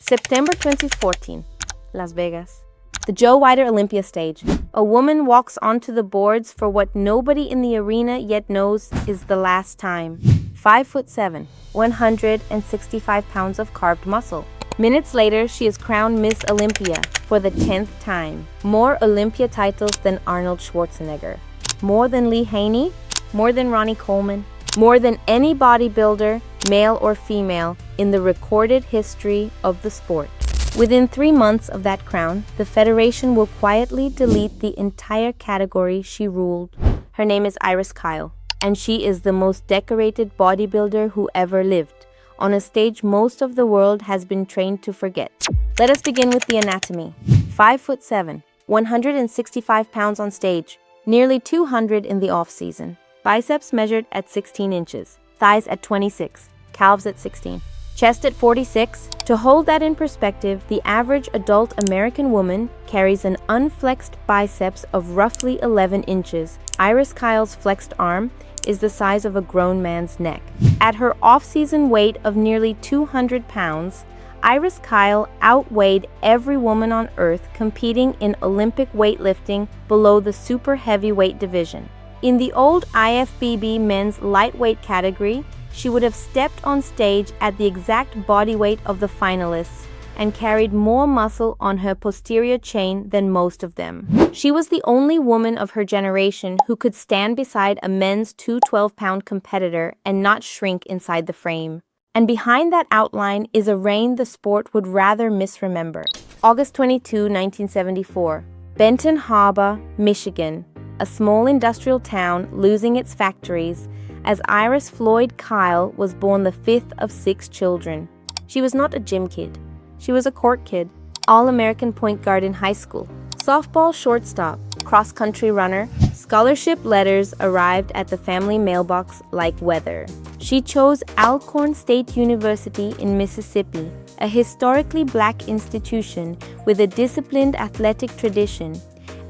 September 2014, Las Vegas. The Joe Weider Olympia stage. A woman walks onto the boards for what nobody in the arena yet knows is the last time. 5'7", 165 pounds of carved muscle. Minutes later, she is crowned Miss Olympia for the 10th time. More Olympia titles than Arnold Schwarzenegger. More than Haney. More than Ronnie Coleman. More than any bodybuilder, male or female, in the recorded history of the sport. Within 3 months of that crown, the Federation will quietly delete the entire category she ruled. Her name is Iris Kyle, and she is the most decorated bodybuilder who ever lived, on a stage most of the world has been trained to forget. Let us begin with the anatomy. 5'7", 165 pounds on stage, nearly 200 in the off-season. Biceps measured at 16 inches, thighs at 26, calves at 16. Chest at 46. To hold that in perspective, the average adult American woman carries an unflexed biceps of roughly 11 inches. Iris Kyle's flexed arm is the size of a grown man's neck. At her off-season weight of nearly 200 pounds, Iris Kyle outweighed every woman on earth competing in Olympic weightlifting below the super heavyweight division. In the old IFBB men's lightweight category, she would have stepped on stage at the exact body weight of the finalists and carried more muscle on her posterior chain than most of them. She was the only woman of her generation who could stand beside a men's 212-pound competitor and not shrink inside the frame. And behind that outline is a reign the sport would rather misremember. August 22, 1974. Benton Harbor, Michigan, a small industrial town losing its factories, as Iris Floyd Kyle was born the 5th of 6 children. She was not a gym kid. She was a court kid, All-American point guard in high school, softball shortstop, cross-country runner. Scholarship letters arrived at the family mailbox like weather. She chose Alcorn State University in Mississippi, a historically black institution with a disciplined athletic tradition,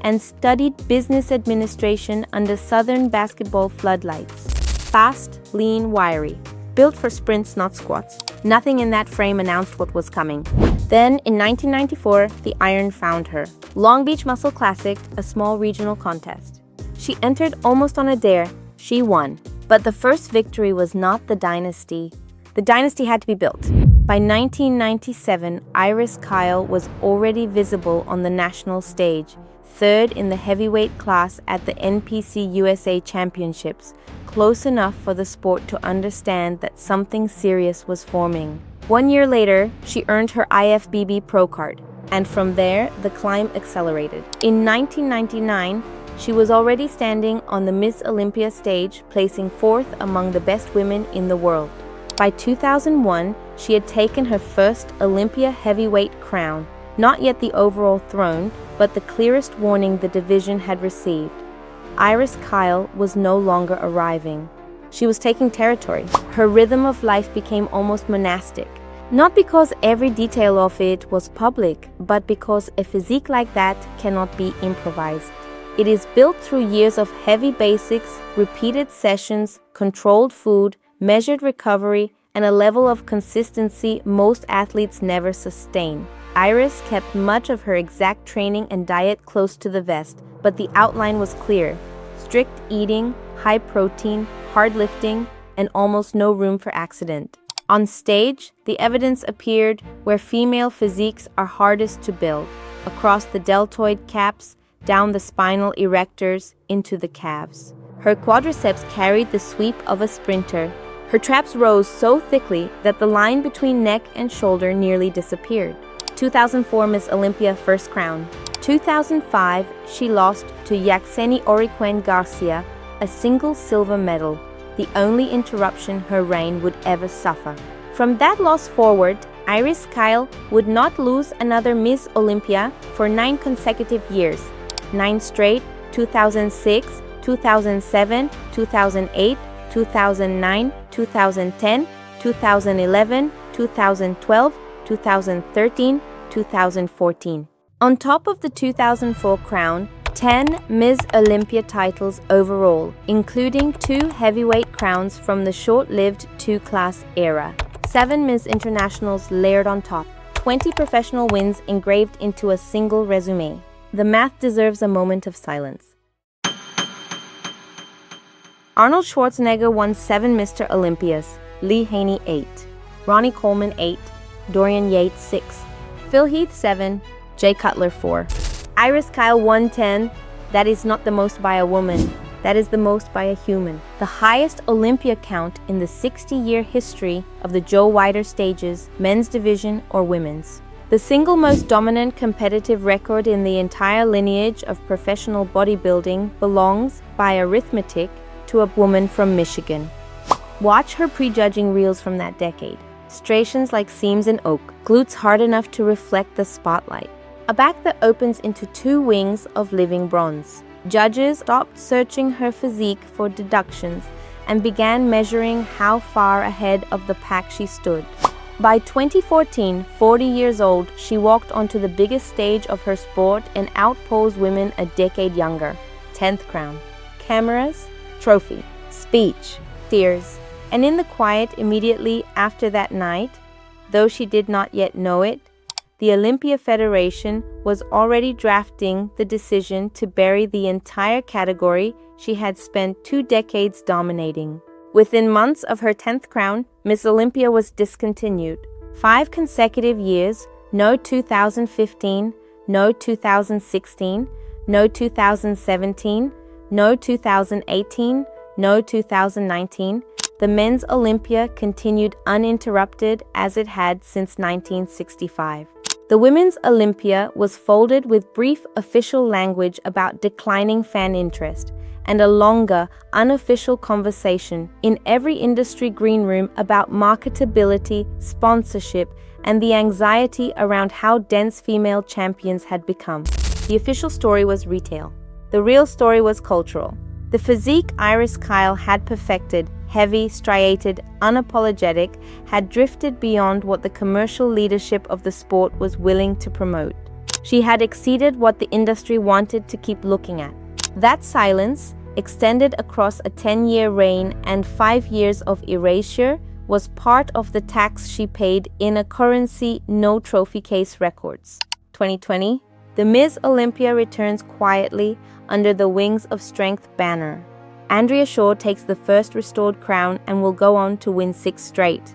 and studied business administration under Southern basketball floodlights. Fast, lean, wiry. Built for sprints, not squats. Nothing in that frame announced what was coming. Then, in 1994, the Iron found her. Long Beach Muscle Classic, a small regional contest. She entered almost on a dare. She won. But the first victory was not the dynasty. The dynasty had to be built. By 1997, Iris Kyle was already visible on the national stage, 3rd in the heavyweight class at the NPC USA Championships, close enough for the sport to understand that something serious was forming. 1 year later, she earned her IFBB Pro card, and from there, the climb accelerated. In 1999, she was already standing on the Miss Olympia stage, placing 4th among the best women in the world. By 2001, she had taken her first Olympia heavyweight crown, not yet the overall throne, but the clearest warning the division had received. Iris Kyle was no longer arriving. She was taking territory. Her rhythm of life became almost monastic. Not because every detail of it was public, but because a physique like that cannot be improvised. It is built through years of heavy basics, repeated sessions, controlled food, measured recovery, and a level of consistency most athletes never sustain. Iris kept much of her exact training and diet close to the vest, but the outline was clear. Strict eating, high protein, hard lifting, and almost no room for accident. On stage, the evidence appeared where female physiques are hardest to build, across the deltoid caps, down the spinal erectors, into the calves. Her quadriceps carried the sweep of a sprinter. Her traps rose so thickly that the line between neck and shoulder nearly disappeared. 2004 Miss Olympia first crown. 2005, she lost to Yaxeni Oriquen-Garcia, a single silver medal, the only interruption her reign would ever suffer. From that loss forward, Iris Kyle would not lose another Miss Olympia for 9 consecutive years. 9 straight, 2006, 2007, 2008, 2009, 2010, 2011, 2012, 2013, 2014. On top of the 2004 crown, 10 Miss Olympia titles overall, including 2 heavyweight crowns from the short-lived 2-class era. 7 Miss Internationals layered on top. 20 professional wins engraved into a single resume. The math deserves a moment of silence. Arnold Schwarzenegger won 7 Mr. Olympias, Haney 8, Ronnie Coleman 8, Dorian Yates 6, Heath 7, Jay Cutler 4. Iris Kyle won 10. That is not the most by a woman. That is the most by a human. The highest Olympia count in the 60-year history of the Joe Weider stages, men's division or women's. The single most dominant competitive record in the entire lineage of professional bodybuilding belongs, by arithmetic, to a woman from Michigan. Watch her prejudging reels from that decade. Striations like seams in oak, glutes hard enough to reflect the spotlight. A back that opens into 2 wings of living bronze. Judges stopped searching her physique for deductions and began measuring how far ahead of the pack she stood. By 2014, 40 years old, she walked onto the biggest stage of her sport and outposed women a decade younger. 10th crown. Cameras, trophy, speech, tears. And in the quiet immediately after that night, though she did not yet know it, the Olympia Federation was already drafting the decision to bury the entire category she had spent 2 decades dominating. Within months of her 10th crown, Miss Olympia was discontinued. 5 consecutive years, no 2015, no 2016, no 2017, no 2018, no 2019, the men's Olympia continued uninterrupted as it had since 1965. The women's Olympia was folded with brief official language about declining fan interest and a longer, unofficial conversation in every industry green room about marketability, sponsorship, and the anxiety around how dense female champions had become. The official story was retail. The real story was cultural. The physique Iris Kyle had perfected, heavy, striated, unapologetic, had drifted beyond what the commercial leadership of the sport was willing to promote. She had exceeded what the industry wanted to keep looking at. That silence, extended across a 10-year reign and 5 years of erasure, was part of the tax she paid in a currency no trophy case records. 2020, the Ms. Olympia returns quietly under the Wings of Strength banner. Andrea Shaw takes the first restored crown and will go on to win 6 straight.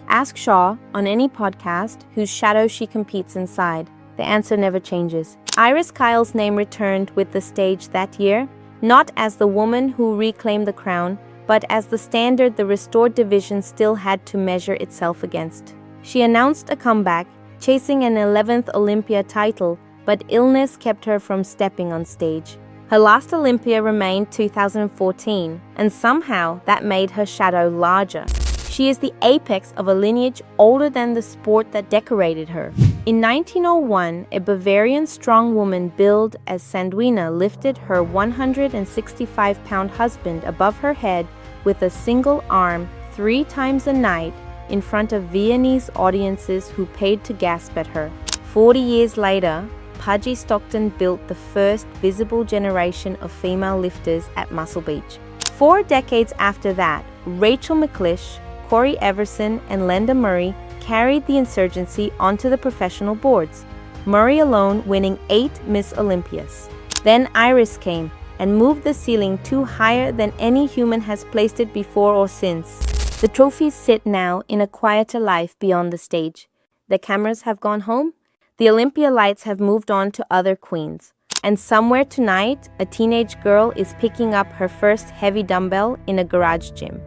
Ask Shaw on any podcast whose shadow she competes inside. The answer never changes. Iris Kyle's name returned with the stage that year, not as the woman who reclaimed the crown, but as the standard the restored division still had to measure itself against. She announced a comeback, chasing an 11th Olympia title, but illness kept her from stepping on stage. Her last Olympia remained 2014, and somehow that made her shadow larger. She is the apex of a lineage older than the sport that decorated her. In 1901, a Bavarian strong woman billed as Sanduina lifted her 165-pound husband above her head with a single arm 3 times a night in front of Viennese audiences who paid to gasp at her. 40 years later, Pudgy Stockton built the first visible generation of female lifters at Muscle Beach. 4 decades after that, Rachel McLish, Corey Everson, and Lenda Murray carried the insurgency onto the professional boards, Murray alone winning 8 Miss Olympias. Then Iris came and moved the ceiling 2 higher than any human has placed it before or since. The trophies sit now in a quieter life beyond the stage. The cameras have gone home. The Olympia lights have moved on to other queens. And somewhere tonight, a teenage girl is picking up her first heavy dumbbell in a garage gym,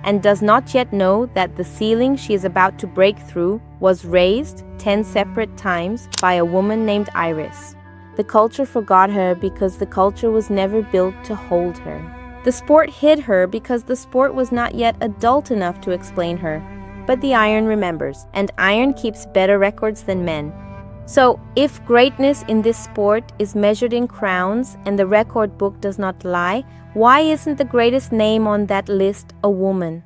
and does not yet know that the ceiling she is about to break through was raised 10 separate times by a woman named Iris. The culture forgot her because the culture was never built to hold her. The sport hid her because the sport was not yet adult enough to explain her. But the iron remembers, and iron keeps better records than men. So, if greatness in this sport is measured in crowns and the record book does not lie, why isn't the greatest name on that list a woman?